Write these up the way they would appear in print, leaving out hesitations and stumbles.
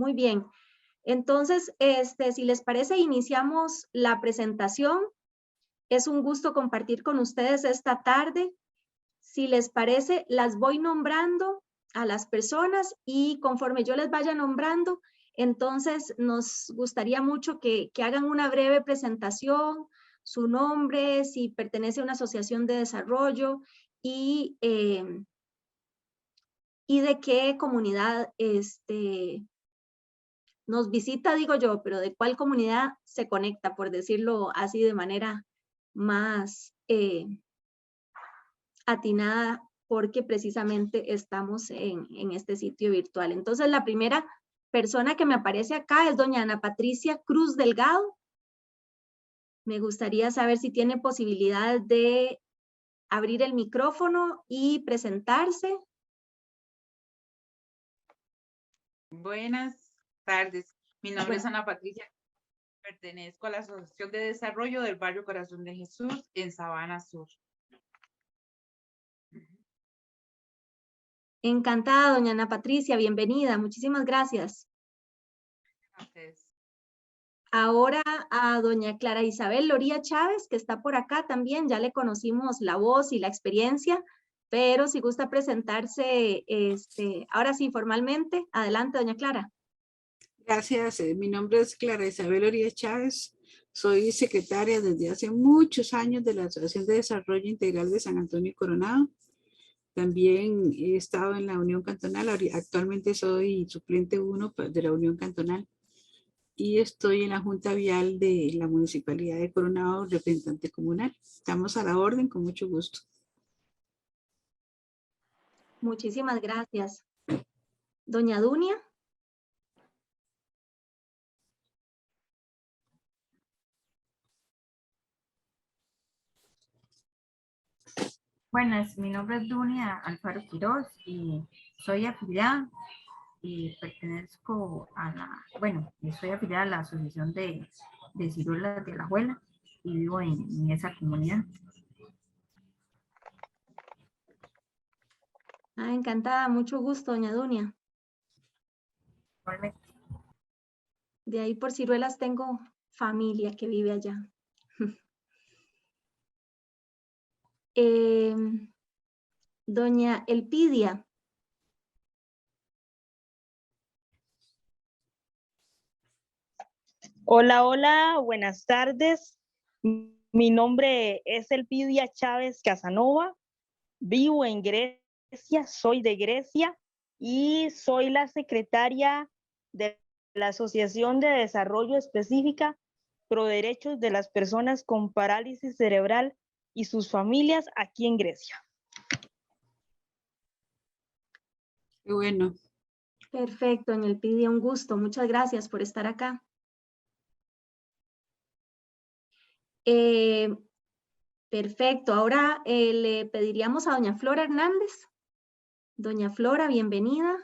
Muy bien. Entonces, si les parece, iniciamos la presentación. Es un gusto compartir con ustedes esta tarde. Si les parece, las voy nombrando a las personas y conforme yo les vaya nombrando, entonces nos gustaría mucho que hagan una breve presentación, su nombre, si pertenece a una asociación de desarrollo y de qué comunidad nos visita, digo yo, pero de cuál comunidad se conecta, por decirlo así de manera más atinada, porque precisamente estamos en este sitio virtual. Entonces, la primera persona que me aparece acá es doña Ana Patricia Cruz Delgado. Me gustaría saber si tiene posibilidad de abrir el micrófono y presentarse. Buenas tardes. Mi nombre es Ana Patricia. Pertenezco a la Asociación de Desarrollo del Barrio Corazón de Jesús en Sabana Sur. Encantada, doña Ana Patricia. Bienvenida. Muchísimas gracias. A ustedes. Ahora a doña Clara Isabel Loría Chávez, que está por acá también. Ya le conocimos la voz y la experiencia, pero si gusta presentarse, ahora sí, formalmente. Adelante, doña Clara. Gracias. Mi nombre es Clara Isabel Orías Chávez. Soy secretaria desde hace muchos años de la Asociación de Desarrollo Integral de San Antonio y Coronado. También he estado en la Unión Cantonal. Actualmente soy suplente 1 de la Unión Cantonal. Y estoy en la Junta Vial de la Municipalidad de Coronado, representante comunal. Estamos a la orden, con mucho gusto. Muchísimas gracias. Doña Dunia. Buenas, mi nombre es Dunia Alfaro Quiroz y soy afiliada y pertenezco a soy afiliada a la Asociación de Ciruelas de Alajuela y vivo en esa comunidad. Encantada, mucho gusto, doña Dunia. Igualmente. De ahí por Ciruelas tengo familia que vive allá. Doña Elpidia. Hola, hola, buenas tardes. Mi nombre es Elpidia Chávez Casanova. Vivo en Grecia, soy de Grecia y soy la secretaria de la Asociación de Desarrollo Específica Pro Derechos de las Personas con Parálisis Cerebral y sus familias aquí en Grecia. Qué bueno. Perfecto, doña Elpidia, un gusto. Muchas gracias por estar acá. Perfecto, ahora le pediríamos a doña Flora Hernández. Doña Flora, bienvenida.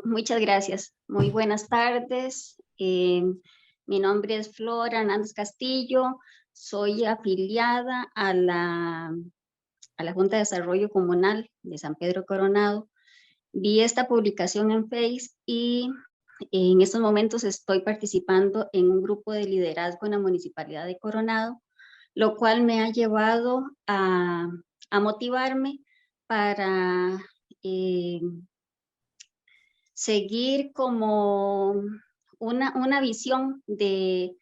Muchas gracias. Muy buenas tardes. Mi nombre es Flora Hernández Castillo. Soy afiliada a la Junta de Desarrollo Comunal de San Pedro Coronado. Vi esta publicación en Face y en estos momentos estoy participando en un grupo de liderazgo en la Municipalidad de Coronado, lo cual me ha llevado a motivarme para seguir como una visión de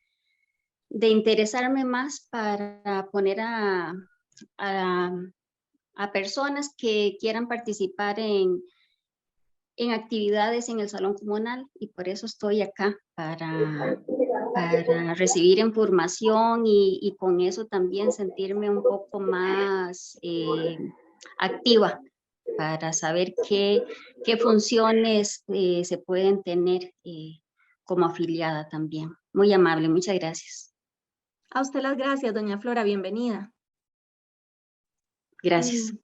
interesarme más para poner a personas que quieran participar en actividades en el salón comunal, y por eso estoy acá, para recibir información y con eso también sentirme un poco más activa, para saber qué funciones se pueden tener como afiliada también. Muy amable, muchas gracias. A usted las gracias, doña Flora, bienvenida. Gracias.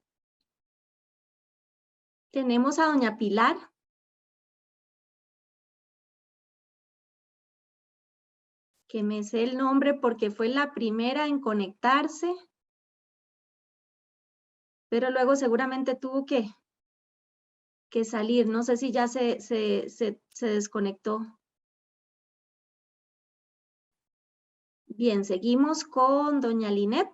Tenemos a doña Pilar. Que me sé el nombre porque fue la primera en conectarse, pero luego seguramente tuvo que que salir. No sé si ya se desconectó. Bien, seguimos con doña Linet.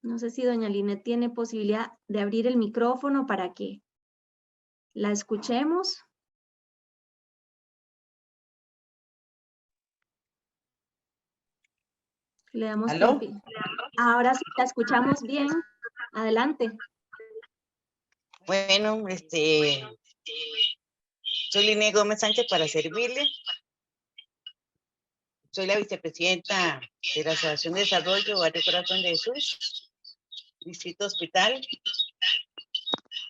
No sé si doña Linet tiene posibilidad de abrir el micrófono para que la escuchemos. Le damos ¿Aló? tiempo. Ahora sí la escuchamos bien. Adelante. Bueno, soy Liné Gómez Sánchez para servirle. Soy la vicepresidenta de la Asociación de Desarrollo Barrio Corazón de Jesús, Distrito Hospital.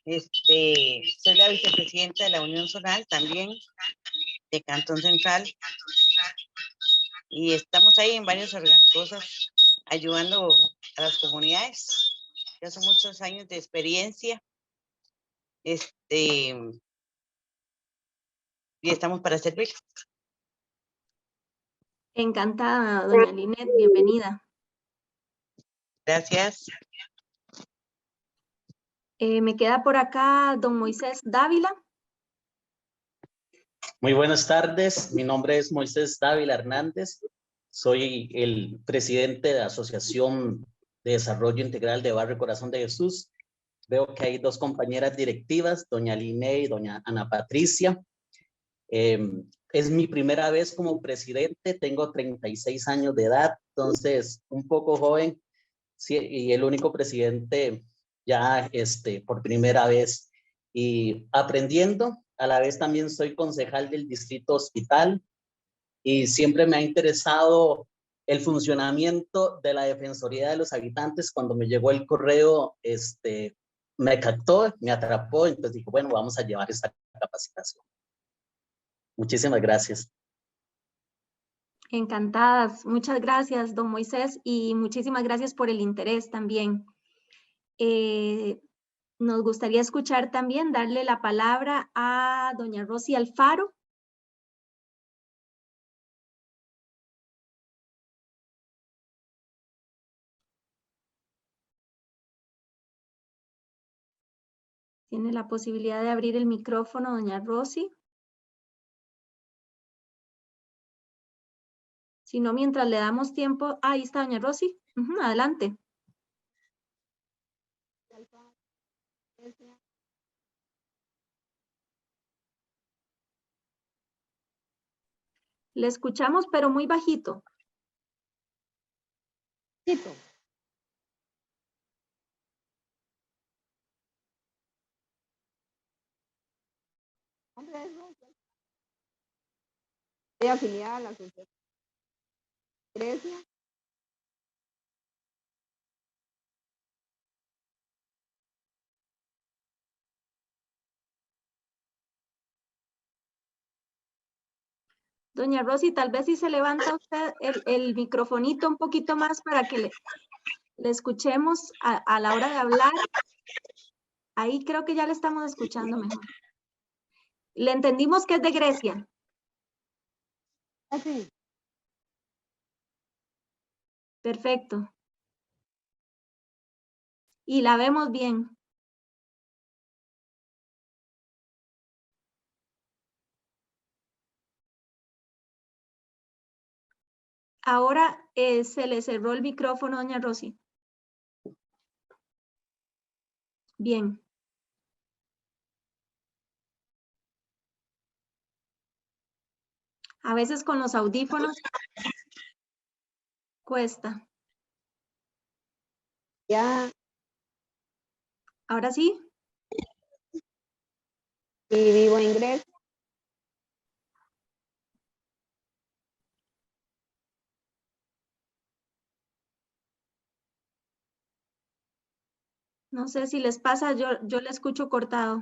Soy la vicepresidenta de la Unión Zonal también, de Cantón Central. Y estamos ahí en varias cosas, ayudando a las comunidades. Ya son muchos años de experiencia. Y estamos para servir. Encantada, doña Linet, bienvenida. Gracias. Me queda por acá don Moisés Dávila. Muy buenas tardes, mi nombre es Moisés Dávila Hernández, soy el presidente de la Asociación de Desarrollo Integral de Barrio Corazón de Jesús. Veo que hay dos compañeras directivas, doña Liné y doña Ana Patricia. Es mi primera vez como presidente, tengo 36 años de edad, entonces un poco joven, sí, y el único presidente ya por primera vez y aprendiendo. A la vez también soy concejal del Distrito Hospital y siempre me ha interesado el funcionamiento de la Defensoría de los Habitantes. Cuando me llegó el correo, me captó, me atrapó, entonces dije, bueno, vamos a llevar esta capacitación. Muchísimas gracias. Encantadas. Muchas gracias, don Moisés, y muchísimas gracias por el interés también. Nos gustaría escuchar también, darle la palabra a doña Rosy Alfaro. Tiene la posibilidad de abrir el micrófono, doña Rosy. Si no, mientras le damos tiempo, ahí está doña Rosy. Adelante. Le escuchamos, pero muy bajito. Estoy afiliada a la Asociación de Grecia. Doña Rosy, tal vez si se levanta usted el microfonito un poquito más para que le escuchemos a la hora de hablar. Ahí creo que ya le estamos escuchando mejor. Le entendimos que es de Grecia. Así. Perfecto. Y la vemos bien. Ahora se le cerró el micrófono, doña Rosy. Bien. A veces con los audífonos cuesta. Ya. ¿Ahora sí? Y vivo en Grecia. No sé si les pasa, yo le escucho cortado.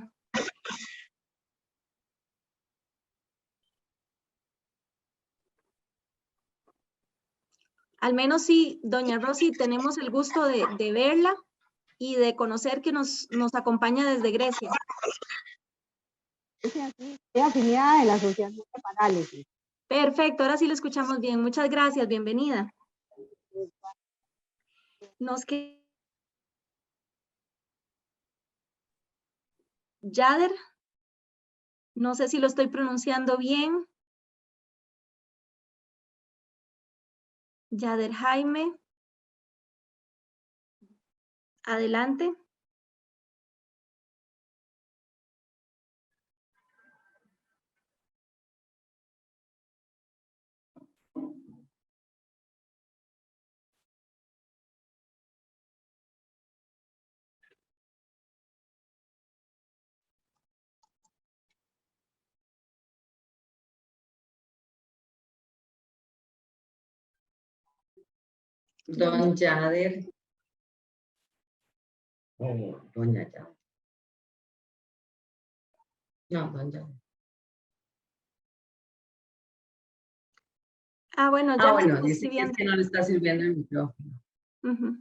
Al menos sí, doña Rosy, tenemos el gusto de verla y de conocer que nos acompaña desde Grecia. Estoy afiliada de la Asociación de Parálisis. Perfecto, ahora sí lo escuchamos bien. Muchas gracias, bienvenida. Nos queda Yader, no sé si lo estoy pronunciando bien. Yader Jaime. Adelante. Don Yader. Oh, doña Yader. No, don Yader. Ah, bueno, ya Ah, lo bueno, estoy dice que es escribiendo. que no le está sirviendo el micrófono. Ujú.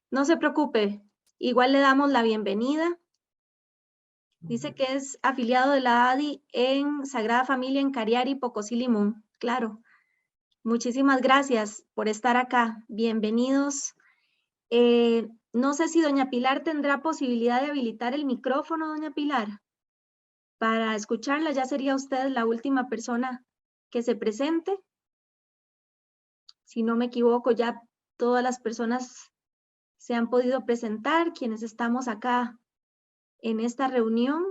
No se preocupe, igual le damos la bienvenida. Dice que es afiliado de la ADI en Sagrada Familia en Cariari, Pocosí, Limón. Claro. Muchísimas gracias por estar acá. Bienvenidos. No sé si doña Pilar tendrá posibilidad de habilitar el micrófono, doña Pilar. Para escucharla ya sería usted la última persona que se presente. Si no me equivoco, ya todas las personas se han podido presentar, quienes estamos acá en esta reunión.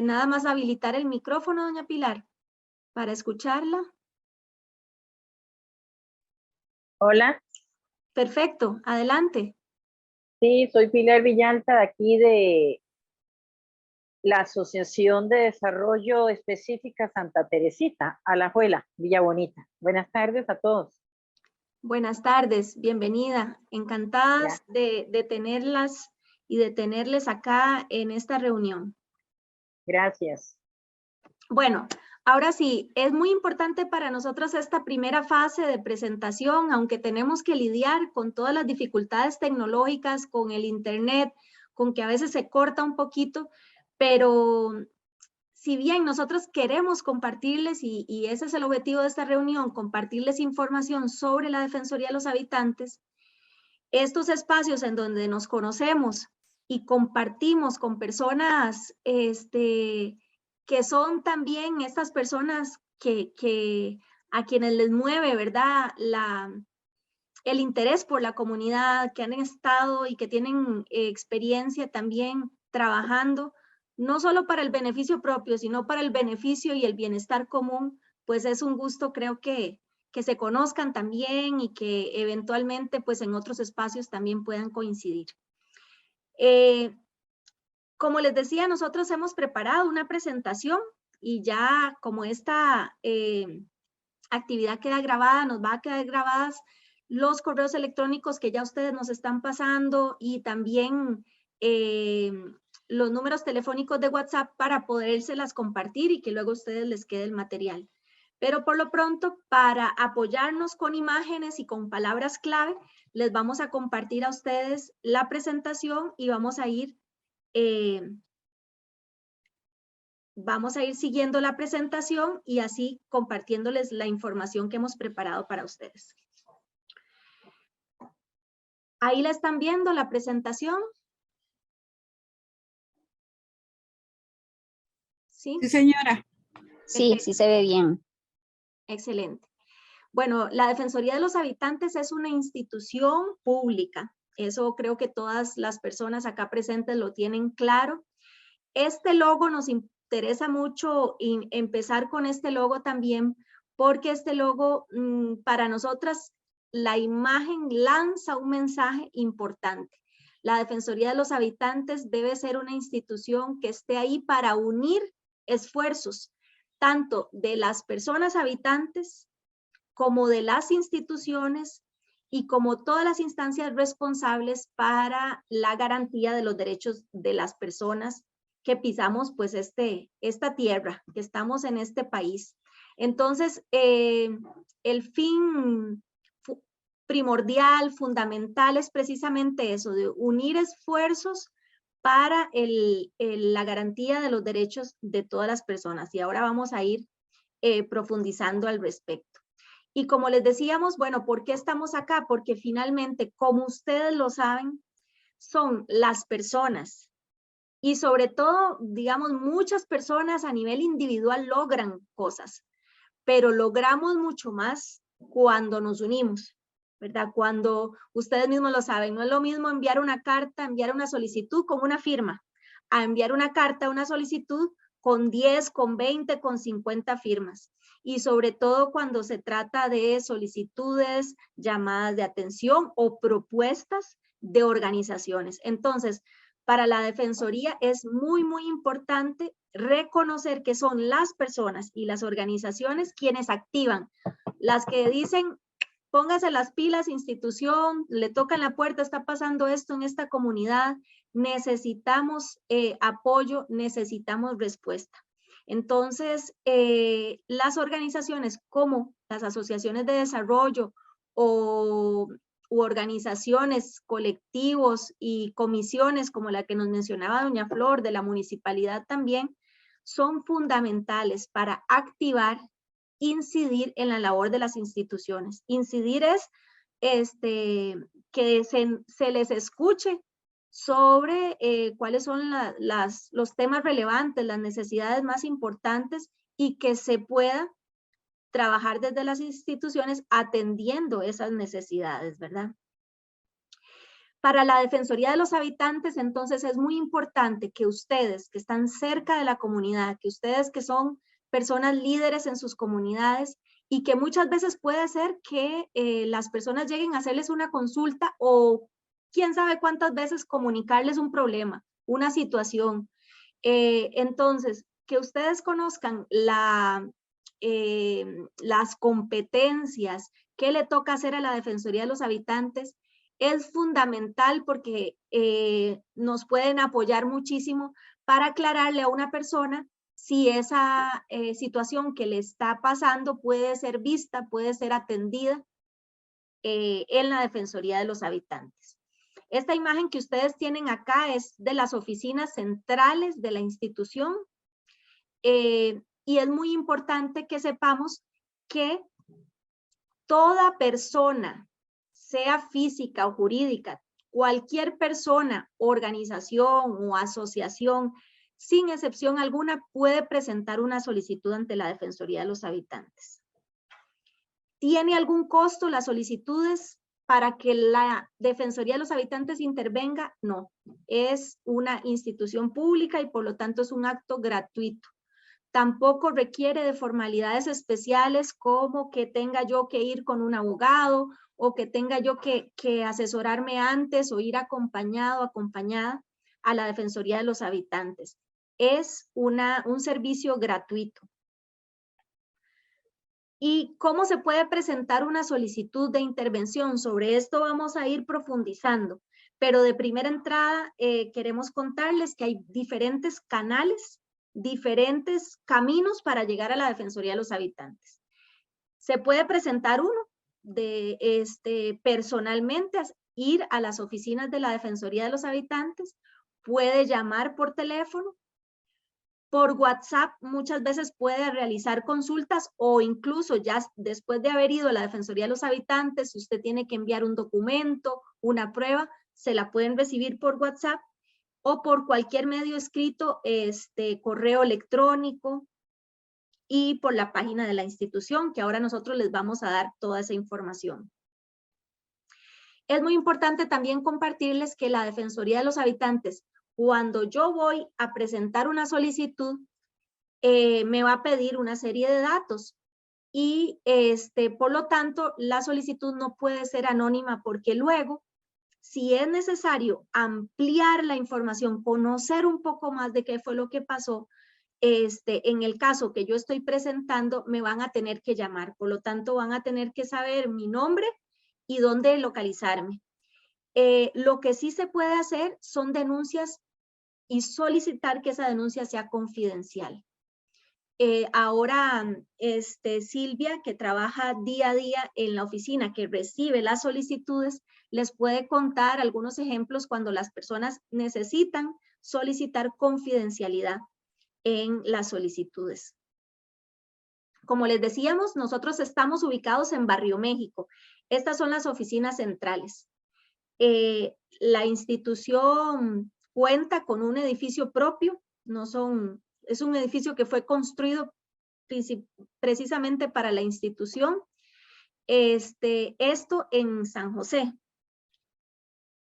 Nada más habilitar el micrófono, doña Pilar, para escucharla. Hola, Perfecto, adelante. sí, soy Pilar Villalta de aquí de la Asociación de Desarrollo Específica Santa Teresita, Alajuela, Villa Bonita. Buenas tardes a todos. Buenas tardes, bienvenida. Encantadas de tenerlas y de tenerles acá en esta reunión. Gracias. Bueno, ahora sí, es muy importante para nosotros esta primera fase de presentación, aunque tenemos que lidiar con todas las dificultades tecnológicas, con el internet, con que a veces se corta un poquito, pero si bien nosotros queremos compartirles, y ese es el objetivo de esta reunión, compartirles información sobre la Defensoría de los Habitantes, estos espacios en donde nos conocemos y compartimos con personas que son también estas personas que a quienes les mueve, ¿verdad? El interés por la comunidad, que han estado y que tienen experiencia también trabajando, no solo para el beneficio propio, sino para el beneficio y el bienestar común, pues es un gusto, creo que se conozcan también y que eventualmente pues en otros espacios también puedan coincidir. Como les decía, nosotros hemos preparado una presentación y ya como esta actividad queda grabada, nos va a quedar grabadas los correos electrónicos que ya ustedes nos están pasando y también los números telefónicos de WhatsApp para podérselas compartir y que luego a ustedes les quede el material. Pero por lo pronto, para apoyarnos con imágenes y con palabras clave, les vamos a compartir a ustedes la presentación y vamos a ir siguiendo la presentación y así compartiéndoles la información que hemos preparado para ustedes. Ahí la están viendo, la presentación. ¿Sí? Sí, señora. Sí, sí se ve bien. Excelente. Bueno, la Defensoría de los Habitantes es una institución pública. Eso creo que todas las personas acá presentes lo tienen claro. Este logo nos interesa mucho empezar con este logo también, porque este logo para nosotras, la imagen lanza un mensaje importante. La Defensoría de los Habitantes debe ser una institución que esté ahí para unir esfuerzos, tanto de las personas habitantes como de las instituciones y como todas las instancias responsables para la garantía de los derechos de las personas que pisamos pues esta tierra, que estamos en este país. Entonces, el fin primordial, fundamental es precisamente eso, de unir esfuerzos para la garantía de los derechos de todas las personas. Y ahora vamos a ir profundizando al respecto. Y como les decíamos, bueno, ¿por qué estamos acá? Porque finalmente, como ustedes lo saben, son las personas y sobre todo, digamos, muchas personas a nivel individual logran cosas, pero logramos mucho más cuando nos unimos, ¿verdad? Cuando ustedes mismos lo saben, no es lo mismo enviar una carta, enviar una solicitud con una firma, a enviar una carta, una solicitud con 10, con 20, con 50 firmas. Y sobre todo cuando se trata de solicitudes, llamadas de atención o propuestas de organizaciones. Entonces, para la Defensoría es muy, muy importante reconocer que son las personas y las organizaciones quienes activan, las que dicen, póngase las pilas, institución, le tocan la puerta, está pasando esto en esta comunidad, necesitamos apoyo, necesitamos respuesta. Entonces, las organizaciones como las asociaciones de desarrollo u organizaciones, colectivos y comisiones como la que nos mencionaba doña Flor de la municipalidad también, son fundamentales para activar, incidir en la labor de las instituciones. Incidir es que se les escuche sobre cuáles son los temas relevantes, las necesidades más importantes y que se pueda trabajar desde las instituciones atendiendo esas necesidades, ¿verdad? Para la Defensoría de los Habitantes, entonces, es muy importante que ustedes que están cerca de la comunidad, que ustedes que son personas líderes en sus comunidades y que muchas veces puede ser que las personas lleguen a hacerles una consulta o quién sabe cuántas veces comunicarles un problema, una situación. Entonces, que ustedes conozcan las competencias que le toca hacer a la Defensoría de los Habitantes es fundamental porque nos pueden apoyar muchísimo para aclararle a una persona si esa situación que le está pasando puede ser vista, puede ser atendida en la Defensoría de los Habitantes. Esta imagen que ustedes tienen acá es de las oficinas centrales de la institución y es muy importante que sepamos que toda persona, sea física o jurídica, cualquier persona, organización o asociación, sin excepción alguna, puede presentar una solicitud ante la Defensoría de los Habitantes. ¿Tiene algún costo las solicitudes para que la Defensoría de los Habitantes intervenga? No, es una institución pública y por lo tanto es un acto gratuito. Tampoco requiere de formalidades especiales como que tenga yo que ir con un abogado o que tenga yo que asesorarme antes o ir acompañado, acompañada a la Defensoría de los Habitantes. Es un servicio gratuito. ¿Y cómo se puede presentar una solicitud de intervención? Sobre esto vamos a ir profundizando, pero de primera entrada queremos contarles que hay diferentes canales, diferentes caminos para llegar a la Defensoría de los Habitantes. Se puede presentar uno personalmente, ir a las oficinas de la Defensoría de los Habitantes, puede llamar por teléfono, por WhatsApp muchas veces puede realizar consultas o incluso ya después de haber ido a la Defensoría de los Habitantes, si usted tiene que enviar un documento, una prueba, se la pueden recibir por WhatsApp o por cualquier medio escrito, correo electrónico y por la página de la institución, que ahora nosotros les vamos a dar toda esa información. Es muy importante también compartirles que la Defensoría de los Habitantes, cuando yo voy a presentar una solicitud, me va a pedir una serie de datos y por lo tanto la solicitud no puede ser anónima porque luego, si es necesario ampliar la información, conocer un poco más de qué fue lo que pasó, en el caso que yo estoy presentando, me van a tener que llamar. Por lo tanto, van a tener que saber mi nombre y dónde localizarme. Lo que sí se puede hacer son denuncias y solicitar que esa denuncia sea confidencial. Ahora, Silvia, que trabaja día a día en la oficina, que recibe las solicitudes, les puede contar algunos ejemplos cuando las personas necesitan solicitar confidencialidad en las solicitudes. Como les decíamos, nosotros estamos ubicados en Barrio México. Estas son las oficinas centrales. La institución cuenta con un edificio propio, es un edificio que fue construido precisamente para la institución. Esto en San José.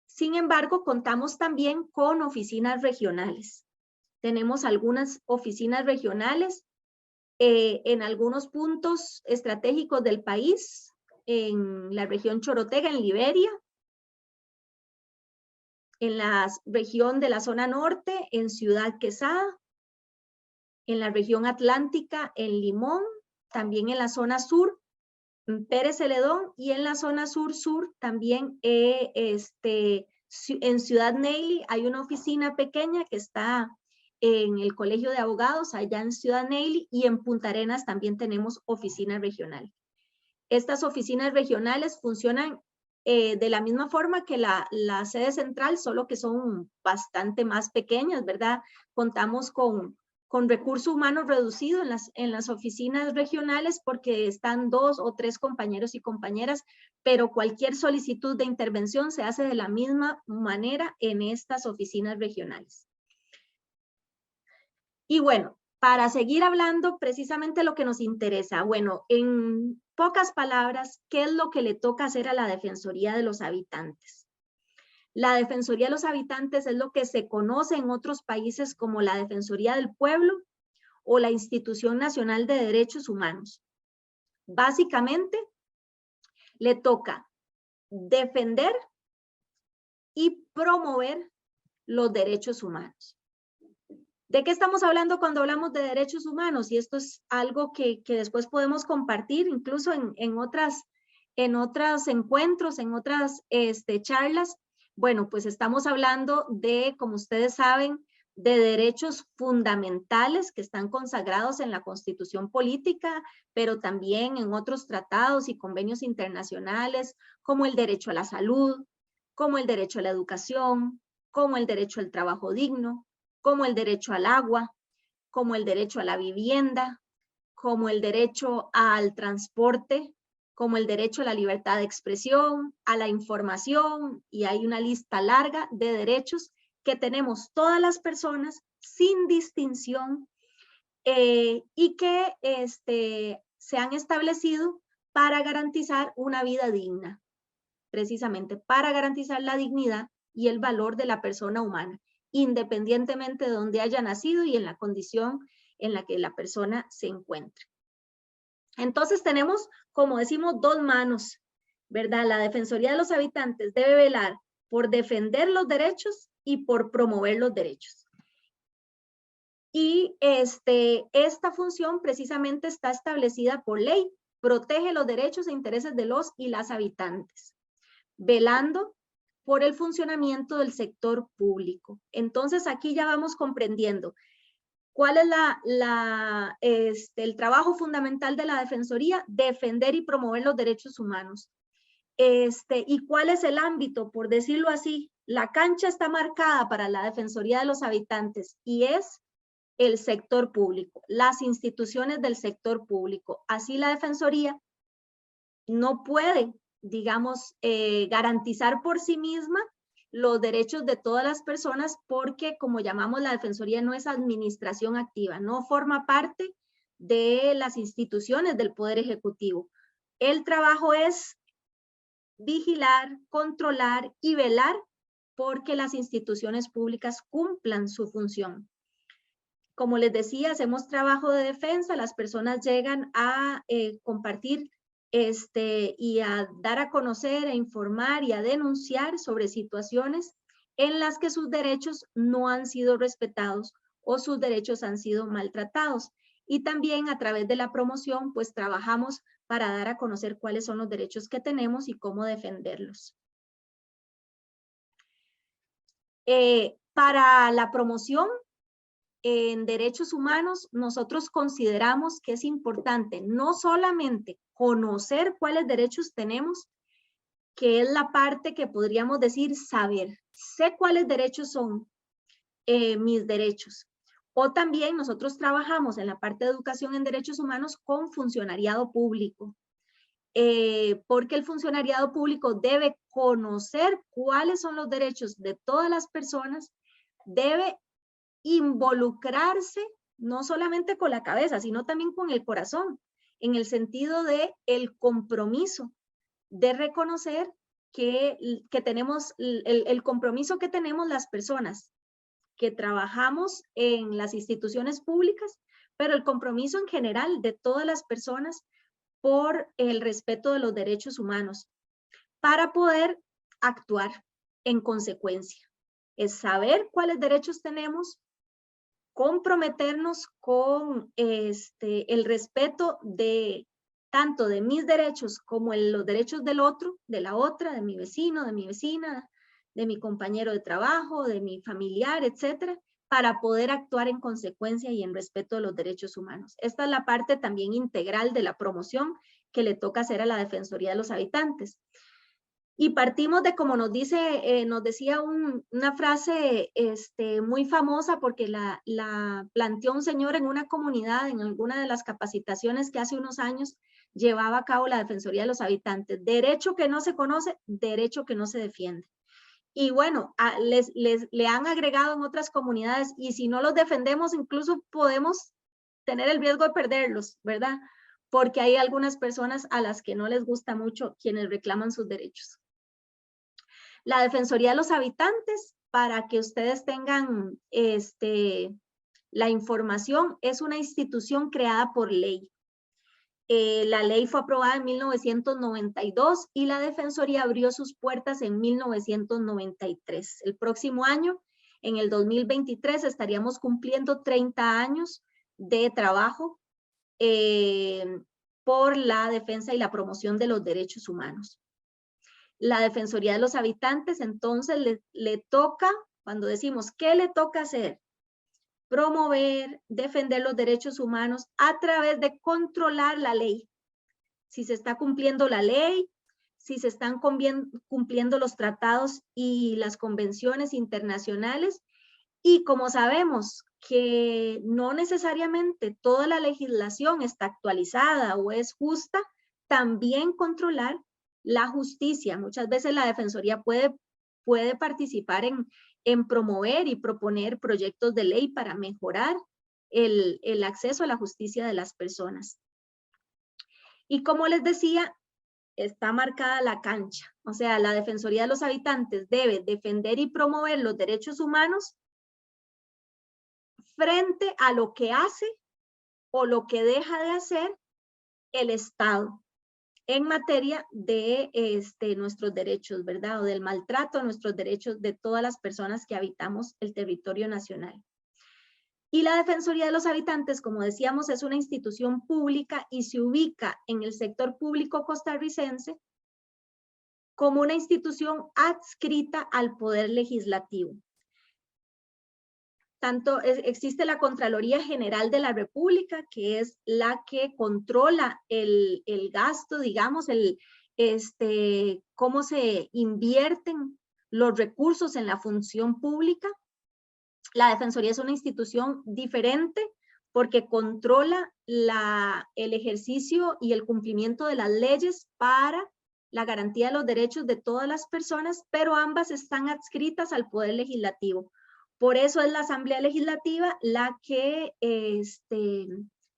Sin embargo, contamos también con oficinas regionales. Tenemos algunas oficinas regionales en algunos puntos estratégicos del país, en la región Chorotega, en Liberia, en la región de la zona norte, en Ciudad Quesada, en la región atlántica, en Limón, también en la zona sur, en Pérez Celedón, y en la zona sur-sur también en Ciudad Neily hay una oficina pequeña que está en el Colegio de Abogados, allá en Ciudad Neily, y en Punta Arenas también tenemos oficina regional. Estas oficinas regionales funcionan de la misma forma que la sede central, solo que son bastante más pequeñas, ¿verdad? Contamos con recurso humano reducido en las oficinas regionales porque están 2 o 3 compañeros y compañeras, pero cualquier solicitud de intervención se hace de la misma manera en estas oficinas regionales. Y bueno, para seguir hablando precisamente lo que nos interesa, bueno, en pocas palabras, ¿qué es lo que le toca hacer a la Defensoría de los Habitantes? La Defensoría de los Habitantes es lo que se conoce en otros países como la Defensoría del Pueblo o la Institución Nacional de Derechos Humanos. Básicamente, le toca defender y promover los derechos humanos. ¿De qué estamos hablando cuando hablamos de derechos humanos? Y esto es algo que después podemos compartir incluso en otros encuentros, en otras charlas. Bueno, pues estamos hablando de, como ustedes saben, de derechos fundamentales que están consagrados en la Constitución Política, pero también en otros tratados y convenios internacionales, como el derecho a la salud, como el derecho a la educación, como el derecho al trabajo digno, como el derecho al agua, como el derecho a la vivienda, como el derecho al transporte, como el derecho a la libertad de expresión, a la información, y hay una lista larga de derechos que tenemos todas las personas sin distinción y que se han establecido para garantizar una vida digna, precisamente para garantizar la dignidad y el valor de la persona humana, independientemente de donde haya nacido y en la condición en la que la persona se encuentre. Entonces tenemos, como decimos, 2 manos, ¿verdad? La Defensoría de los Habitantes debe velar por defender los derechos y por promover los derechos. Y esta función precisamente está establecida por ley, protege los derechos e intereses de los y las habitantes, velando por el funcionamiento del sector público. Entonces aquí ya vamos comprendiendo cuál es el trabajo fundamental de la Defensoría: defender y promover los derechos humanos. ¿Y cuál es el ámbito? Por decirlo así, la cancha está marcada para la Defensoría de los Habitantes y es el sector público, las instituciones del sector público. Así la Defensoría no puede, digamos, garantizar por sí misma los derechos de todas las personas porque, como llamamos, la Defensoría no es administración activa, no forma parte de las instituciones del Poder Ejecutivo. El trabajo es vigilar, controlar y velar porque las instituciones públicas cumplan su función. Como les decía, hacemos trabajo de defensa, las personas llegan a compartir y a dar a conocer, a informar y a denunciar sobre situaciones en las que sus derechos no han sido respetados o sus derechos han sido maltratados. Y también a través de la promoción, pues trabajamos para dar a conocer cuáles son los derechos que tenemos y cómo defenderlos. Para la promoción en derechos humanos, nosotros consideramos que es importante no solamente conocer cuáles derechos tenemos, que es la parte que podríamos decir saber. Sé cuáles derechos son, mis derechos. O también nosotros trabajamos en la parte de educación en derechos humanos con funcionariado público. Porque el funcionariado público debe conocer cuáles son los derechos de todas las personas, debe involucrarse no solamente con la cabeza, sino también con el corazón, en el sentido de el compromiso de reconocer que tenemos el compromiso que tenemos las personas que trabajamos en las instituciones públicas, pero el compromiso en general de todas las personas por el respeto de los derechos humanos, para poder actuar en consecuencia. Es saber cuáles derechos tenemos, comprometernos con el respeto de tanto de mis derechos como los derechos del otro, de la otra, de mi vecino, de mi vecina, de mi compañero de trabajo, de mi familiar, etcétera, para poder actuar en consecuencia y en respeto de los derechos humanos. Esta es la parte también integral de la promoción que le toca hacer a la Defensoría de los Habitantes. Y partimos de, como nos decía una frase muy famosa, porque la planteó un señor en una comunidad, en alguna de las capacitaciones que hace unos años llevaba a cabo la Defensoría de los Habitantes. Derecho que no se conoce, derecho que no se defiende. Y bueno, le han agregado en otras comunidades, y si no los defendemos, incluso podemos tener el riesgo de perderlos, ¿verdad? Porque hay algunas personas a las que no les gusta mucho quienes reclaman sus derechos. La Defensoría de los Habitantes, para que ustedes tengan la información, es una institución creada por ley. La ley fue aprobada en 1992 y la Defensoría abrió sus puertas en 1993. El próximo año, en el 2023, estaríamos cumpliendo 30 años de trabajo por la defensa y la promoción de los derechos humanos. La Defensoría de los Habitantes, entonces, le toca, cuando decimos, ¿qué le toca hacer? Promover, defender los derechos humanos a través de controlar la ley. Si se está cumpliendo la ley, si se están cumpliendo los tratados y las convenciones internacionales. Y como sabemos que no necesariamente toda la legislación está actualizada o es justa, también controlar la justicia. Muchas veces la Defensoría puede participar en promover y proponer proyectos de ley para mejorar el acceso a la justicia de las personas. Y como les decía, está marcada la cancha. O sea, la Defensoría de los Habitantes debe defender y promover los derechos humanos frente a lo que hace o lo que deja de hacer el Estado en materia de nuestros derechos, ¿verdad? O del maltrato a nuestros derechos de todas las personas que habitamos el territorio nacional. Y la Defensoría de los Habitantes, como decíamos, es una institución pública y se ubica en el sector público costarricense como una institución adscrita al Poder Legislativo. Tanto existe la Contraloría General de la República, que es la que controla el gasto, digamos, cómo se invierten los recursos en la función pública. La Defensoría es una institución diferente porque controla el ejercicio y el cumplimiento de las leyes para la garantía de los derechos de todas las personas, pero ambas están adscritas al Poder Legislativo. Por eso es la Asamblea Legislativa la que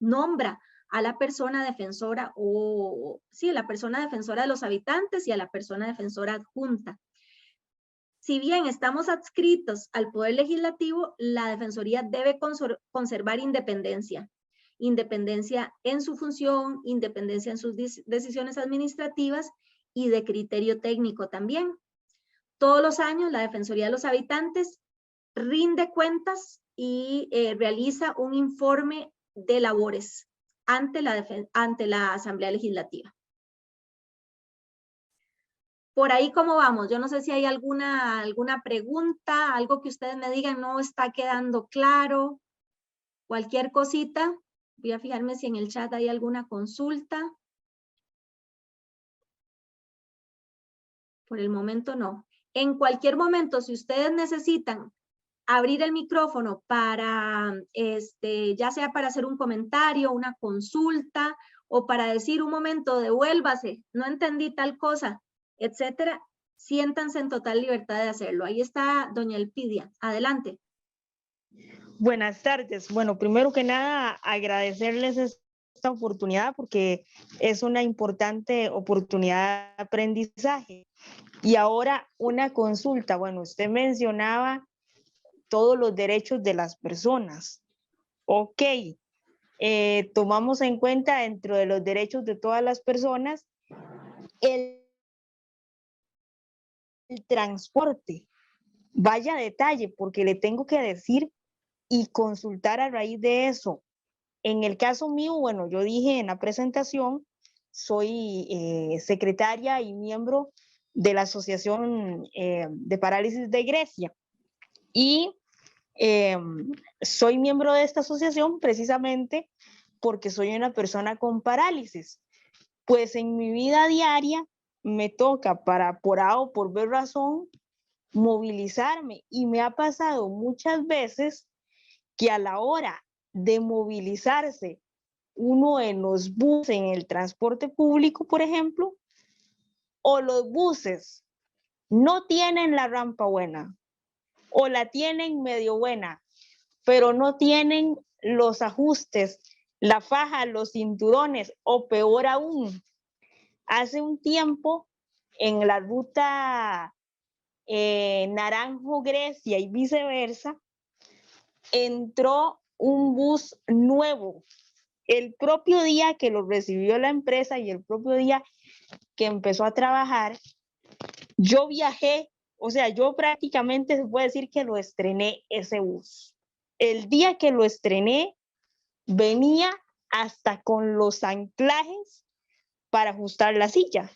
nombra a la persona defensora a la persona defensora de los habitantes y a la persona defensora adjunta. Si bien estamos adscritos al Poder Legislativo, la Defensoría debe conservar independencia. Independencia en su función, independencia en sus decisiones administrativas y de criterio técnico también. Todos los años la Defensoría de los Habitantes rinde cuentas y realiza un informe de labores ante la Asamblea Legislativa. Por ahí, ¿cómo vamos? Yo no sé si hay alguna pregunta, algo que ustedes me digan no está quedando claro, cualquier cosita. Voy a fijarme si en el chat hay alguna consulta. Por el momento no. En cualquier momento, si ustedes necesitan abrir el micrófono para, ya sea para hacer un comentario, una consulta, o para decir un momento, devuélvase, no entendí tal cosa, etcétera, siéntanse en total libertad de hacerlo. Ahí está doña Elpidia. Adelante. Buenas tardes. Bueno, primero que nada, agradecerles esta oportunidad porque es una importante oportunidad de aprendizaje. Y ahora una consulta. Bueno, usted mencionaba todos los derechos de las personas. Ok, tomamos en cuenta dentro de los derechos de todas las personas el transporte. Vaya detalle, porque le tengo que decir y consultar a raíz de eso. En el caso mío, bueno, yo dije en la presentación, soy secretaria y miembro de la Asociación de Parálisis de Grecia. Y soy miembro de esta asociación precisamente porque soy una persona con parálisis. Pues en mi vida diaria me toca por A o por B razón movilizarme, y me ha pasado muchas veces que a la hora de movilizarse uno en los buses, en el transporte público, por ejemplo, o los buses no tienen la rampa buena o la tienen medio buena, pero no tienen los ajustes, la faja, los cinturones, o peor aún, hace un tiempo en la ruta Naranjo-Grecia y viceversa, entró un bus nuevo el propio día que lo recibió la empresa y el propio día que empezó a trabajar. Yo viajé, o sea, yo prácticamente se puede decir que lo estrené ese bus. El día que lo estrené, venía hasta con los anclajes para ajustar la silla.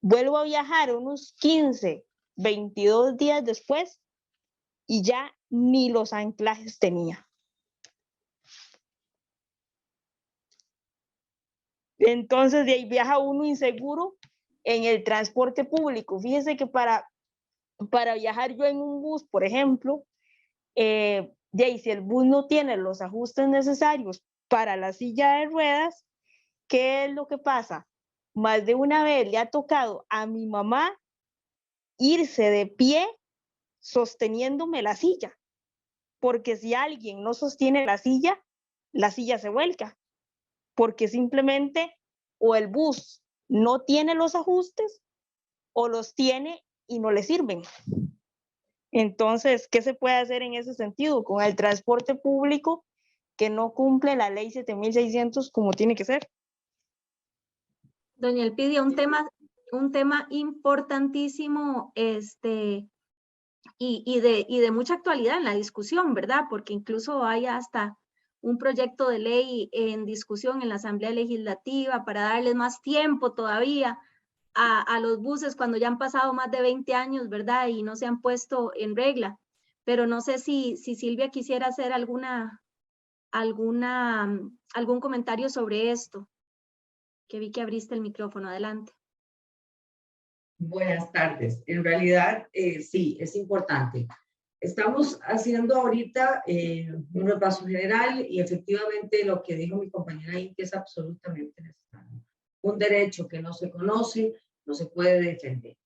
Vuelvo a viajar unos 15, 22 días después y ya ni los anclajes tenía. Entonces de ahí viaja uno inseguro en el transporte público. Fíjese que para viajar yo en un bus, por ejemplo, de ahí, si el bus no tiene los ajustes necesarios para la silla de ruedas, ¿qué es lo que pasa? Más de una vez le ha tocado a mi mamá irse de pie sosteniéndome la silla, porque si alguien no sostiene la silla se vuelca, porque simplemente o el bus no tiene los ajustes o los tiene y no le sirven. Entonces, ¿qué se puede hacer en ese sentido con el transporte público que no cumple la ley 7600 como tiene que ser? Doña Elpidia, un tema importantísimo y de mucha actualidad en la discusión, ¿verdad? Porque incluso hay hasta un proyecto de ley en discusión en la Asamblea Legislativa para darles más tiempo todavía a los buses cuando ya han pasado más de 20 años, ¿verdad? Y no se han puesto en regla. Pero no sé si Silvia quisiera hacer algún comentario sobre esto. Que vi que abriste el micrófono. Adelante. Buenas tardes. En realidad, sí, es importante. Estamos haciendo ahorita un repaso general y efectivamente lo que dijo mi compañera ahí, que es absolutamente necesario. Un derecho que no se conoce, no se puede defender.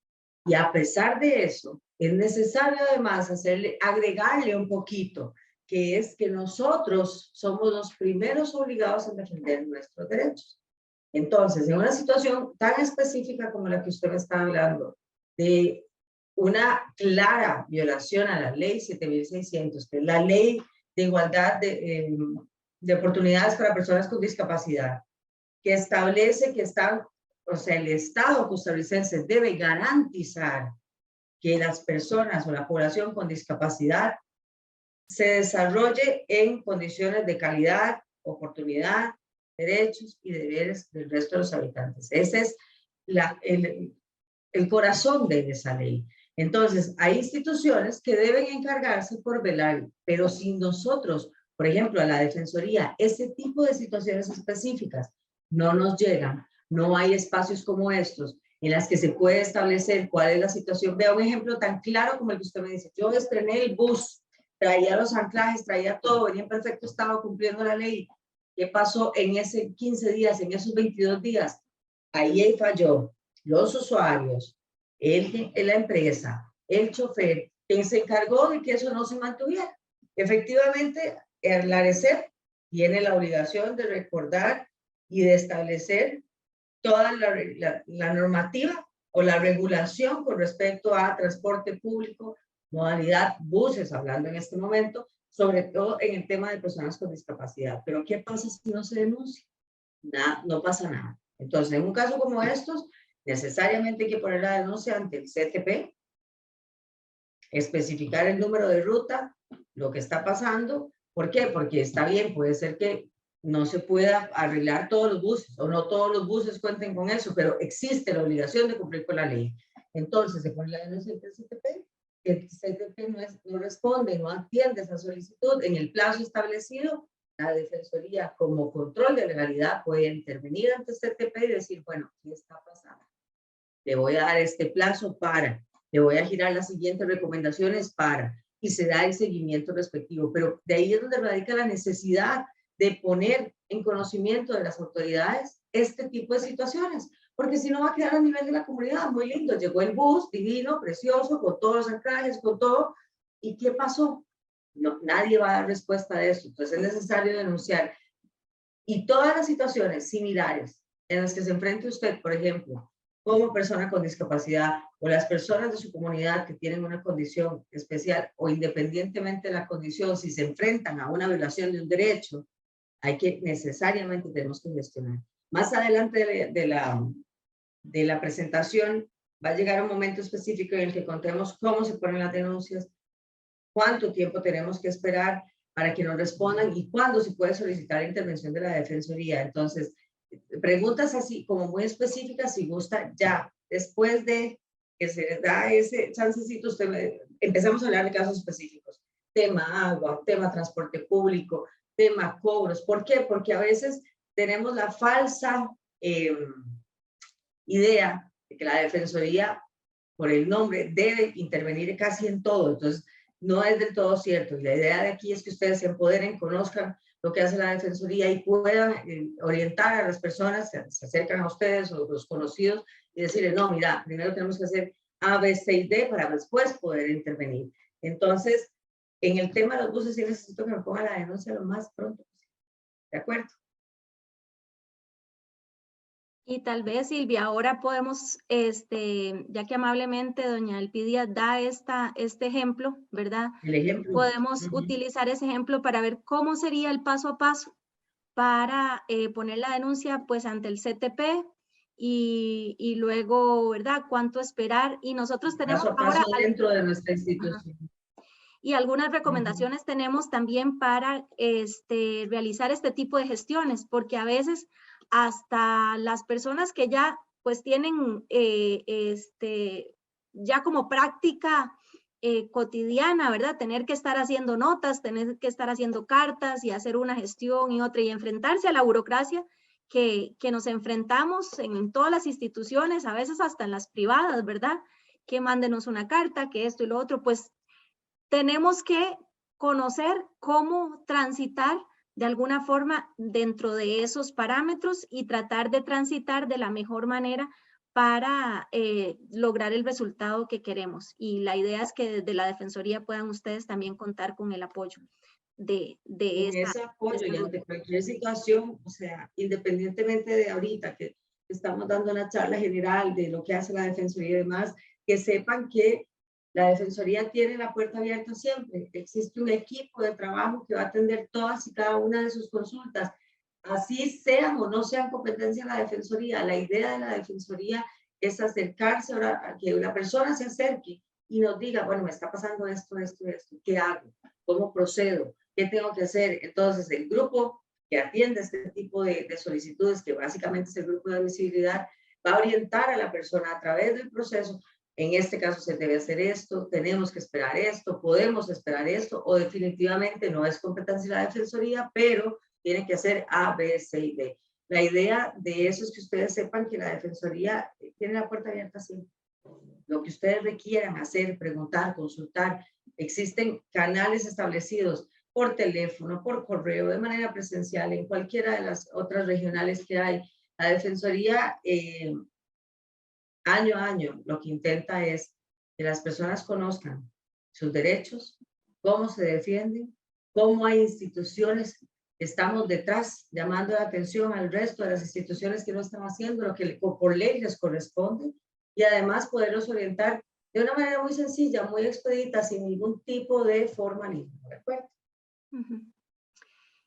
Y a pesar de eso, es necesario además agregarle un poquito, que es que nosotros somos los primeros obligados a defender nuestros derechos. Entonces, en una situación tan específica como la que usted me está hablando, de una clara violación a la ley 7600, que es la ley de igualdad de oportunidades para personas con discapacidad, que establece que el Estado costarricense debe garantizar que las personas o la población con discapacidad se desarrolle en condiciones de calidad, oportunidad, derechos y deberes del resto de los habitantes. Ese es el corazón de esa ley. Entonces, hay instituciones que deben encargarse por velar, pero si nosotros, por ejemplo, a la Defensoría, ese tipo de situaciones específicas no nos llegan, no hay espacios como estos en las que se puede establecer cuál es la situación. Vea un ejemplo tan claro como el que usted me dice. Yo estrené el bus traía los anclajes, traía todo, venía en perfecto estado cumpliendo la ley. ¿Qué pasó en esos 15 días, en esos 22 días? Ahí falló los usuarios, la empresa, el chofer, quien se encargó de que eso no se mantuviera. Efectivamente, el ARECEP tiene la obligación de recordar y de establecer toda la normativa o la regulación con respecto a transporte público, modalidad buses, hablando en este momento, sobre todo en el tema de personas con discapacidad. Pero ¿qué pasa si no se denuncia? Nada, no pasa nada. Entonces, en un caso como estos, necesariamente hay que poner la denuncia ante el CTP, especificar el número de ruta, lo que está pasando. ¿Por qué? Porque está bien, puede ser que no se pueda arreglar todos los buses o no todos los buses cuenten con eso, pero existe la obligación de cumplir con la ley. Entonces se pone la denuncia ante el CTP, el CTP no responde, no atiende esa solicitud en el plazo establecido. La Defensoría, como control de legalidad, puede intervenir ante el CTP y decir, bueno, ¿qué está pasando? Le voy a dar este plazo para, le voy a girar las siguientes recomendaciones para, y se da el seguimiento respectivo. Pero de ahí es donde radica la necesidad de poner en conocimiento de las autoridades este tipo de situaciones, porque si no va a quedar a nivel de la comunidad. Muy lindo, llegó el bus, divino, precioso, con todos los anclajes, con todo, ¿y qué pasó? No, nadie va a dar respuesta a eso. Entonces es necesario denunciar. Y todas las situaciones similares en las que se enfrente usted, por ejemplo, como persona con discapacidad o las personas de su comunidad que tienen una condición especial o independientemente de la condición, si se enfrentan a una violación de un derecho, necesariamente tenemos que gestionar. Más adelante de la presentación va a llegar un momento específico en el que contemos cómo se ponen las denuncias, cuánto tiempo tenemos que esperar para que nos respondan y cuándo se puede solicitar la intervención de la Defensoría. Entonces, preguntas así como muy específicas, si gusta, ya, después de que se les da ese chancecito, empezamos a hablar de casos específicos. Tema agua, tema transporte público, tema cobros. ¿Por qué? Porque a veces tenemos la falsa idea de que la Defensoría, por el nombre, debe intervenir casi en todo. Entonces, no es del todo cierto. Y la idea de aquí es que ustedes se empoderen, conozcan lo que hace la Defensoría y puedan orientar a las personas que se acercan a ustedes o los conocidos y decirles, no, mira, primero tenemos que hacer A, B, C y D para después poder intervenir. Entonces, en el tema de los buses sí necesito que me ponga la denuncia lo más pronto posible. ¿De acuerdo? Y tal vez, Silvia, ahora podemos, ya que amablemente doña Elpidia da este ejemplo, ¿verdad? El ejemplo. Podemos utilizar ese ejemplo para ver cómo sería el paso a paso para poner la denuncia pues ante el CTP y luego, ¿verdad? ¿Cuánto esperar? Y nosotros tenemos paso a paso ahora dentro de nuestra institución. Y algunas recomendaciones tenemos también para realizar este tipo de gestiones, porque a veces hasta las personas que ya pues tienen ya como práctica cotidiana, ¿verdad? Tener que estar haciendo notas, tener que estar haciendo cartas y hacer una gestión y otra y enfrentarse a la burocracia que nos enfrentamos en todas las instituciones, a veces hasta en las privadas, ¿verdad? Que mándenos una carta, que esto y lo otro, pues tenemos que conocer cómo transitar de alguna forma dentro de esos parámetros y tratar de transitar de la mejor manera para lograr el resultado que queremos. Y la idea es que desde la Defensoría puedan ustedes también contar con el apoyo de ese apoyo y ante cualquier situación, o sea, independientemente de ahorita que estamos dando una charla general de lo que hace la Defensoría y demás, que sepan que la Defensoría tiene la puerta abierta siempre. Existe un equipo de trabajo que va a atender todas y cada una de sus consultas. Así sean o no sean competencia de la Defensoría. La idea de la Defensoría es acercarse a que una persona se acerque y nos diga, bueno, me está pasando esto, esto, esto. ¿Qué hago? ¿Cómo procedo? ¿Qué tengo que hacer? Entonces, el grupo que atiende este tipo de solicitudes, que básicamente es el grupo de admisibilidad, va a orientar a la persona a través del proceso. En este caso se debe hacer esto, tenemos que esperar esto, podemos esperar esto, o definitivamente no es competencia de la Defensoría, pero tiene que hacer A, B, C y D. La idea de eso es que ustedes sepan que la Defensoría tiene la puerta abierta siempre. Lo que ustedes requieran hacer, preguntar, consultar, Existen canales establecidos por teléfono, por correo, de manera presencial, en cualquiera de las otras regionales que hay. La Defensoría, año a año, lo que intenta es que las personas conozcan sus derechos, cómo se defienden, cómo hay instituciones que estamos detrás, llamando la atención al resto de las instituciones que no están haciendo lo que por ley les corresponde, y además poderlos orientar de una manera muy sencilla, muy expedita, sin ningún tipo de formalismo, ¿de acuerdo?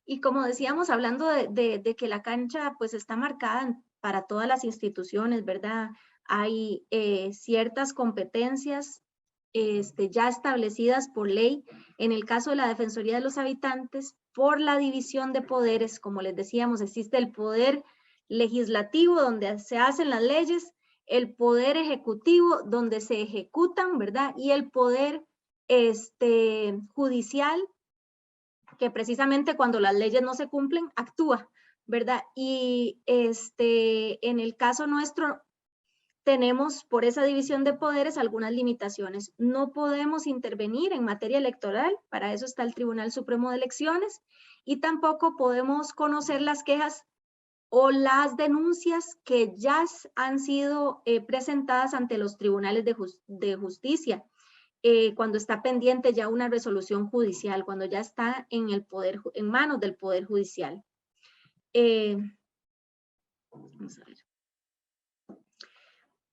Y como decíamos, hablando de que la cancha pues está marcada para todas las instituciones, ¿verdad? Hay ciertas competencias ya establecidas por ley. En el caso de la Defensoría de los Habitantes, por la división de poderes, como les decíamos, existe el poder legislativo donde se hacen las leyes, el poder ejecutivo donde se ejecutan, ¿verdad? Y el poder judicial, que precisamente cuando las leyes no se cumplen, actúa, ¿verdad? Y en el caso nuestro, tenemos por esa división de poderes algunas limitaciones. No podemos intervenir en materia electoral, para eso está el Tribunal Supremo de Elecciones, y tampoco podemos conocer las quejas o las denuncias que ya han sido presentadas ante los tribunales de justicia, cuando está pendiente ya una resolución judicial, cuando ya está en manos del Poder Judicial. Vamos a ver.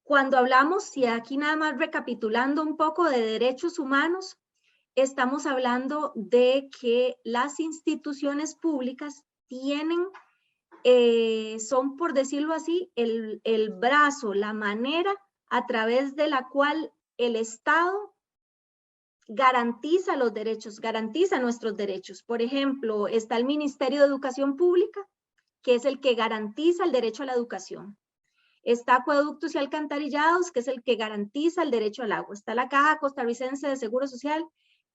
Cuando hablamos, y aquí nada más recapitulando un poco de derechos humanos, estamos hablando de que las instituciones públicas tienen, son, por decirlo así, el brazo, la manera a través de la cual el Estado garantiza los derechos, garantiza nuestros derechos. Por ejemplo, está el Ministerio de Educación Pública, que es el que garantiza el derecho a la educación. Está Acueductos y Alcantarillados, que es el que garantiza el derecho al agua. Está la Caja Costarricense de Seguro Social,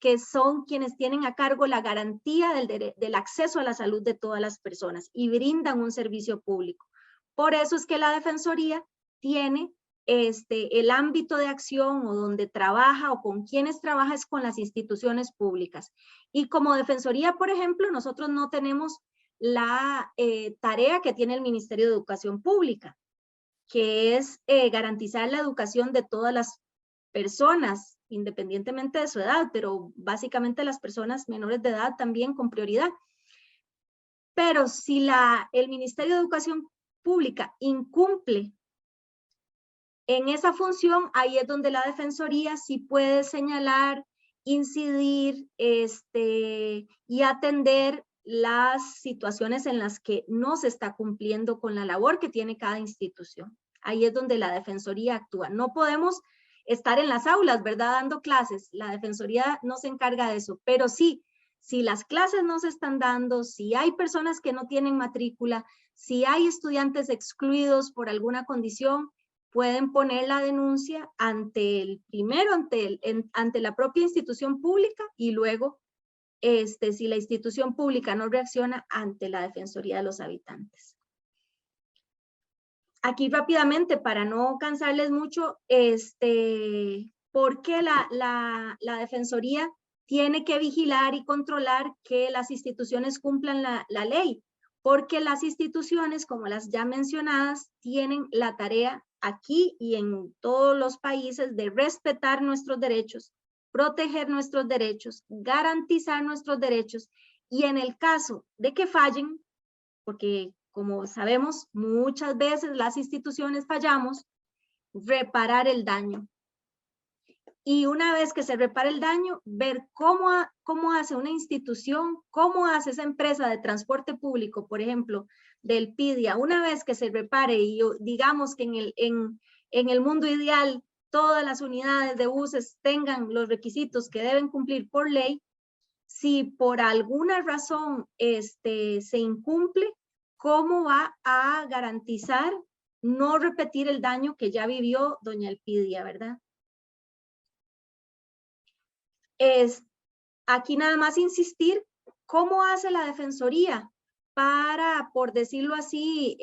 que son quienes tienen a cargo la garantía del acceso a la salud de todas las personas y brindan un servicio público. Por eso es que la Defensoría tiene el ámbito de acción, o donde trabaja o con quienes trabaja es con las instituciones públicas. Y como Defensoría, por ejemplo, nosotros no tenemos la tarea que tiene el Ministerio de Educación Pública, que es garantizar la educación de todas las personas, independientemente de su edad, pero básicamente las personas menores de edad también con prioridad. Pero si el Ministerio de Educación Pública incumple en esa función, ahí es donde la Defensoría sí puede señalar, incidir y atender las situaciones en las que no se está cumpliendo con la labor que tiene cada institución. Ahí es donde la Defensoría actúa. No podemos estar en las aulas, ¿verdad? Dando clases. La Defensoría no se encarga de eso, pero sí, si las clases no se están dando, si hay personas que no tienen matrícula, si hay estudiantes excluidos por alguna condición, pueden poner la denuncia ante la propia institución pública, y luego si la institución pública no reacciona, ante la Defensoría de los Habitantes. Aquí rápidamente, para no cansarles mucho, ¿por qué la Defensoría tiene que vigilar y controlar que las instituciones cumplan la ley? Porque las instituciones, como las ya mencionadas, tienen la tarea aquí y en todos los países de respetar nuestros derechos, proteger nuestros derechos, garantizar nuestros derechos, y en el caso de que fallen, porque como sabemos, muchas veces las instituciones fallamos, reparar el daño. Y una vez que se repara el daño, ver cómo hace una institución, cómo hace esa empresa de transporte público, por ejemplo, del PIDIA, una vez que se repare, y digamos que en el mundo ideal todas las unidades de buses tengan los requisitos que deben cumplir por ley, si por alguna razón se incumple, ¿cómo va a garantizar no repetir el daño que ya vivió doña Elpidia, verdad? Aquí nada más insistir, ¿cómo hace la Defensoría para, por decirlo así,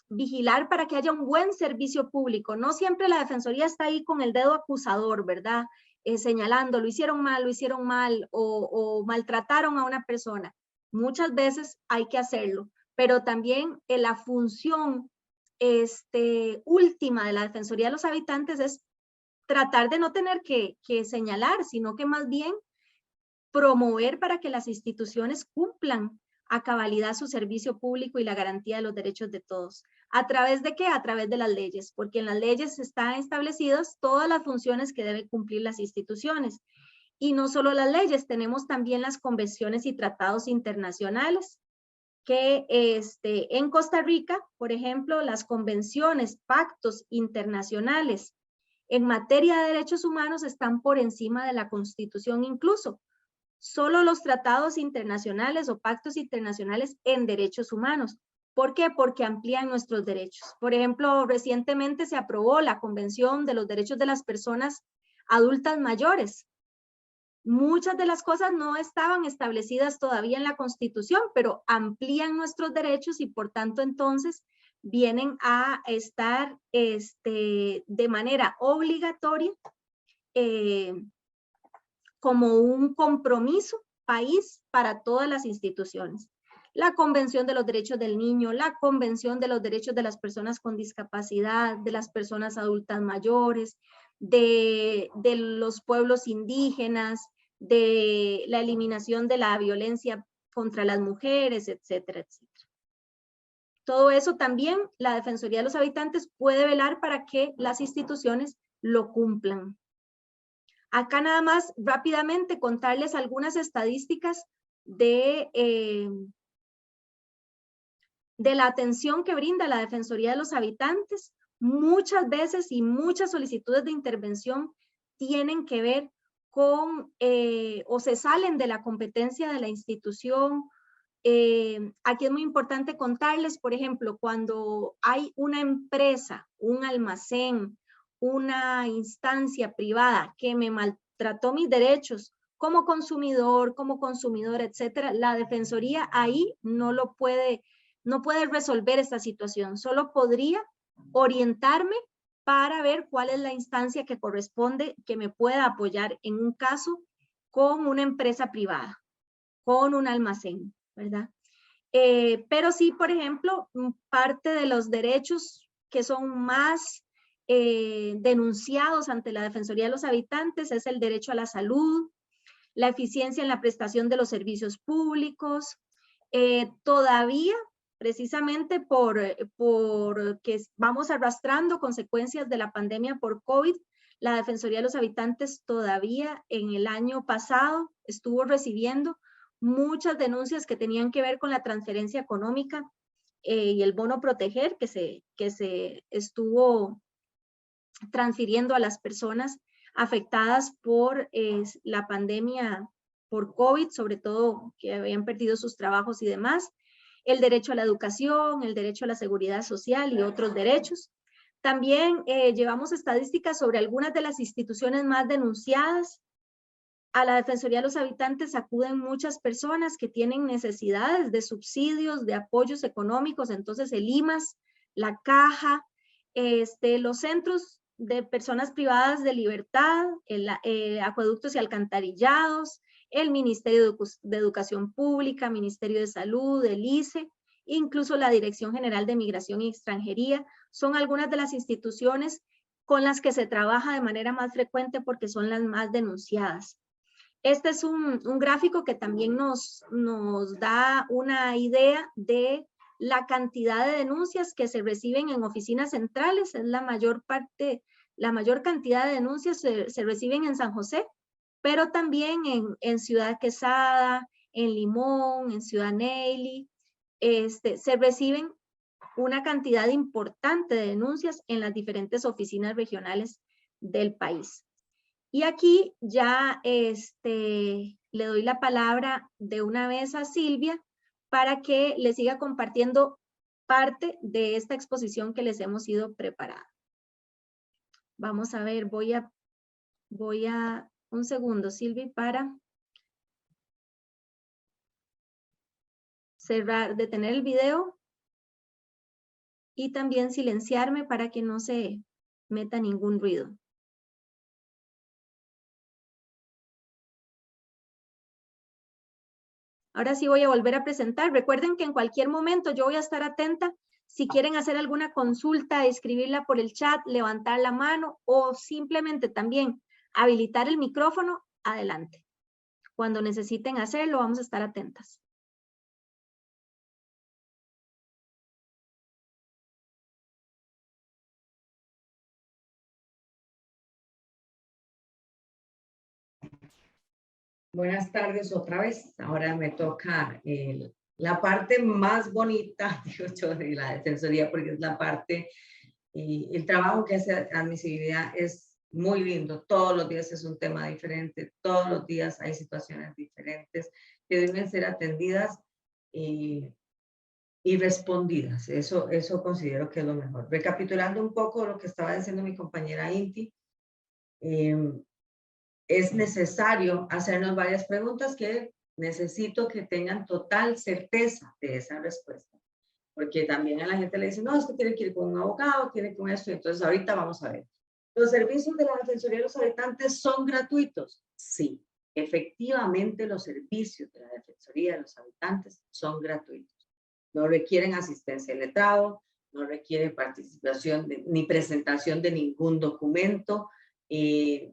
vigilar para que haya un buen servicio público? No siempre la Defensoría está ahí con el dedo acusador, ¿verdad? señalando, lo hicieron mal o maltrataron a una persona. Muchas veces hay que hacerlo, pero también la función última de la Defensoría de los Habitantes es tratar de no tener que señalar, sino que más bien promover para que las instituciones cumplan a cabalidad su servicio público y la garantía de los derechos de todos. ¿A través de qué? A través de las leyes, porque en las leyes están establecidas todas las funciones que deben cumplir las instituciones. Y no solo las leyes, tenemos también las convenciones y tratados internacionales, que en Costa Rica, por ejemplo, las convenciones, pactos internacionales en materia de derechos humanos están por encima de la Constitución incluso. Solo los tratados internacionales o pactos internacionales en derechos humanos. ¿Por qué? Porque amplían nuestros derechos. Por ejemplo, recientemente se aprobó la Convención de los Derechos de las Personas Adultas Mayores. Muchas de las cosas no estaban establecidas todavía en la Constitución, pero amplían nuestros derechos y por tanto entonces vienen a estar de manera obligatoria como un compromiso país para todas las instituciones. La Convención de los Derechos del Niño, la Convención de los Derechos de las Personas con Discapacidad, de las personas adultas mayores, de los pueblos indígenas, de la eliminación de la violencia contra las mujeres, etcétera, etcétera. Todo eso también la Defensoría de los Habitantes puede velar para que las instituciones lo cumplan. Acá nada más rápidamente contarles algunas estadísticas de la atención que brinda la Defensoría de los Habitantes. Muchas veces y muchas solicitudes de intervención tienen que ver con o se salen de la competencia de la institución. Aquí es muy importante contarles, por ejemplo, cuando hay una empresa, un almacén, una instancia privada que me maltrató mis derechos como consumidor, etcétera, la Defensoría ahí no puede resolver esta situación, solo podría orientarme para ver cuál es la instancia que corresponde que me pueda apoyar en un caso con una empresa privada, con un almacén, ¿verdad? Pero sí, por ejemplo, parte de los derechos que son más denunciados ante la Defensoría de los Habitantes es el derecho a la salud, la eficiencia en la prestación de los servicios públicos. Todavía, precisamente porque vamos arrastrando consecuencias de la pandemia por COVID, la Defensoría de los Habitantes todavía en el año pasado estuvo recibiendo muchas denuncias que tenían que ver con la transferencia económica y el bono proteger que se estuvo transfiriendo a las personas afectadas por la pandemia por COVID, sobre todo que habían perdido sus trabajos y demás, el derecho a la educación, el derecho a la seguridad social y otros derechos. También llevamos estadísticas sobre algunas de las instituciones más denunciadas. A la Defensoría de los Habitantes acuden muchas personas que tienen necesidades de subsidios, de apoyos económicos, entonces el IMAS, la Caja, los centros de personas privadas de libertad, acueductos y alcantarillados, el Ministerio de Educación Pública, Ministerio de Salud, el ICE, incluso la Dirección General de Migración y Extranjería, son algunas de las instituciones con las que se trabaja de manera más frecuente porque son las más denunciadas. Este es un gráfico que también nos da una idea de la cantidad de denuncias que se reciben en oficinas centrales. Es la mayor cantidad de denuncias se reciben en San José, pero también en Ciudad Quesada, en Limón, en Ciudad Neyli, se reciben una cantidad importante de denuncias en las diferentes oficinas regionales del país. Y aquí ya le doy la palabra de una vez a Silvia para que le siga compartiendo parte de esta exposición que les hemos ido preparando. Vamos a ver, voy a un segundo, Silvia, para detener el video y también silenciarme para que no se meta ningún ruido. Ahora sí voy a volver a presentar. Recuerden que en cualquier momento yo voy a estar atenta. Si quieren hacer alguna consulta, escribirla por el chat, levantar la mano o simplemente también habilitar el micrófono, adelante. Cuando necesiten hacerlo, vamos a estar atentas. Buenas tardes otra vez. Ahora me toca la parte más bonita, digo yo, de la Defensoría, porque es la parte, el trabajo que hace admisibilidad es muy lindo. Todos los días es un tema diferente, todos los días hay situaciones diferentes que deben ser atendidas y respondidas. Eso considero que es lo mejor. Recapitulando un poco lo que estaba diciendo mi compañera Inti, es necesario hacernos varias preguntas que necesito que tengan total certeza de esa respuesta. Porque también a la gente le dice, no, es que tiene que ir con un abogado, tiene que con esto. Entonces ahorita vamos a ver. ¿Los servicios de la Defensoría de los Habitantes son gratuitos? Sí, efectivamente los servicios de la Defensoría de los Habitantes son gratuitos. No requieren asistencia de letrado, no requieren participación ni presentación de ningún documento,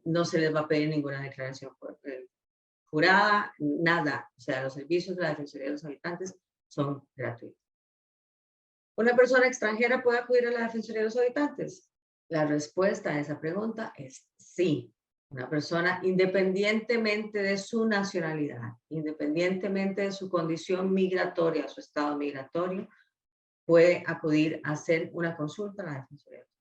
no se les va a pedir ninguna declaración jurada, nada. O sea, los servicios de la Defensoría de los Habitantes son gratuitos. ¿Una persona extranjera puede acudir a la Defensoría de los Habitantes? La respuesta a esa pregunta es sí. Una persona, independientemente de su nacionalidad, independientemente de su condición migratoria, su estado migratorio, puede acudir a hacer una consulta a la Defensoría de los Habitantes.